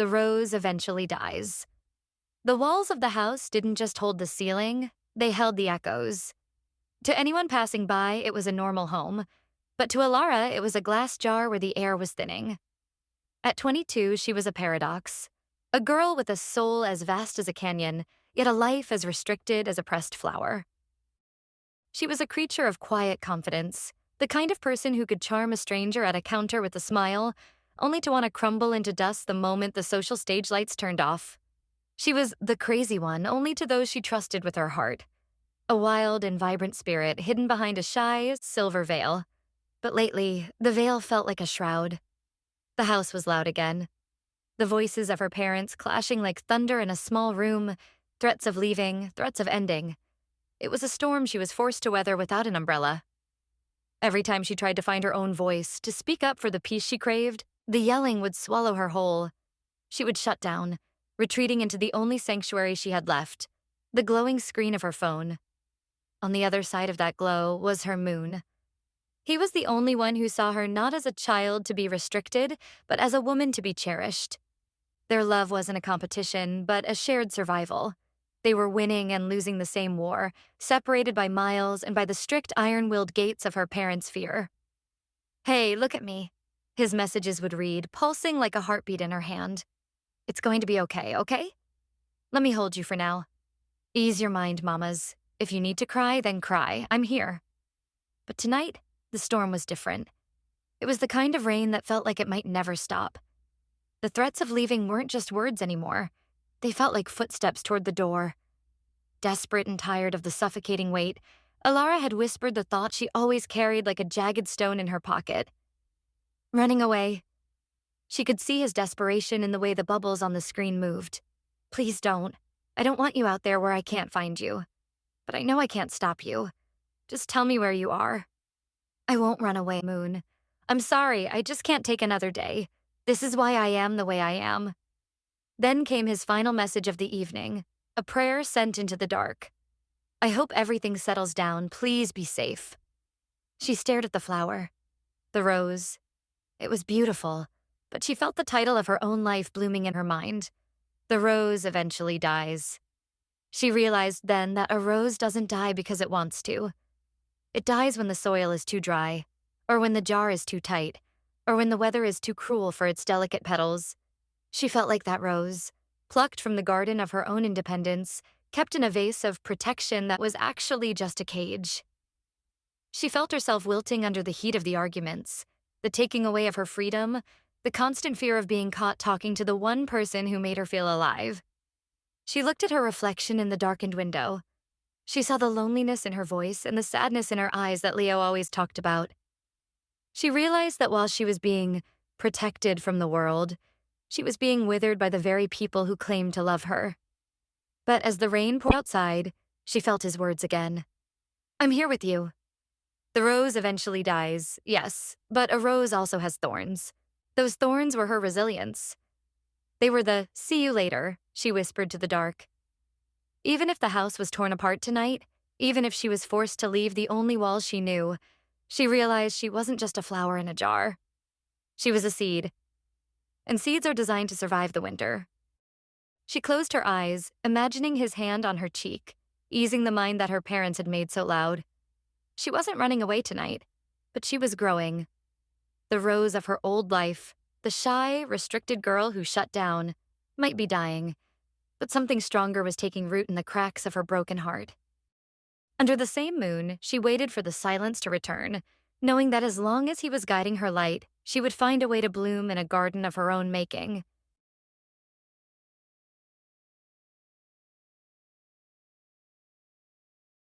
The rose eventually dies. The walls of the house didn't just hold the ceiling, they held the echoes. To anyone passing by, it was a normal home, but to Alara, it was a glass jar where the air was thinning. At 22, she was a paradox. A girl with a soul as vast as a canyon, yet a life as restricted as a pressed flower. She was a creature of quiet confidence, the kind of person who could charm a stranger at a counter with a smile, only to want to crumble into dust the moment the social stage lights turned off. She was the crazy one, only to those she trusted with her heart. A wild and vibrant spirit hidden behind a shy, silver veil. But lately, the veil felt like a shroud. The house was loud again. The voices of her parents clashing like thunder in a small room, threats of leaving, threats of ending. It was a storm she was forced to weather without an umbrella. Every time she tried to find her own voice, to speak up for the peace she craved, the yelling would swallow her whole. She would shut down, retreating into the only sanctuary she had left, the glowing screen of her phone. On the other side of that glow was her moon. He was the only one who saw her not as a child to be restricted, but as a woman to be cherished. Their love wasn't a competition, but a shared survival. They were winning and losing the same war, separated by miles and by the strict iron-willed gates of her parents' fear. "Hey, look at me," his messages would read, pulsing like a heartbeat in her hand. "It's going to be okay, okay? Let me hold you for now. Ease your mind, mamas. If you need to cry, then cry. I'm here." But tonight, the storm was different. It was the kind of rain that felt like it might never stop. The threats of leaving weren't just words anymore. They felt like footsteps toward the door. Desperate and tired of the suffocating weight, Alara had whispered the thought she always carried like a jagged stone in her pocket. Running away. She could see his desperation in the way the bubbles on the screen moved. "Please don't. I don't want you out there where I can't find you. But I know I can't stop you. Just tell me where you are." "I won't run away, Moon. I'm sorry, I just can't take another day. This is why I am the way I am." Then came his final message of the evening, a prayer sent into the dark. "I hope everything settles down. Please be safe." She stared at the flower, the rose. It was beautiful, but she felt the title of her own life blooming in her mind. The rose eventually dies. She realized then that a rose doesn't die because it wants to. It dies when the soil is too dry, or when the jar is too tight, or when the weather is too cruel for its delicate petals. She felt like that rose, plucked from the garden of her own independence, kept in a vase of protection that was actually just a cage. She felt herself wilting under the heat of the arguments, the taking away of her freedom, the constant fear of being caught talking to the one person who made her feel alive. She looked at her reflection in the darkened window. She saw the loneliness in her voice and the sadness in her eyes that Leo always talked about. She realized that while she was being protected from the world, she was being withered by the very people who claimed to love her. But as the rain poured outside, she felt his words again. "I'm here with you." The rose eventually dies, yes, but a rose also has thorns. Those thorns were her resilience. They were the "see you later," she whispered to the dark. Even if the house was torn apart tonight, even if she was forced to leave the only walls she knew, she realized she wasn't just a flower in a jar. She was a seed. And seeds are designed to survive the winter. She closed her eyes, imagining his hand on her cheek, easing the mind that her parents had made so loud. She wasn't running away tonight, but she was growing. The rose of her old life, the shy, restricted girl who shut down, might be dying, but something stronger was taking root in the cracks of her broken heart. Under the same moon, she waited for the silence to return, knowing that as long as he was guiding her light, she would find a way to bloom in a garden of her own making.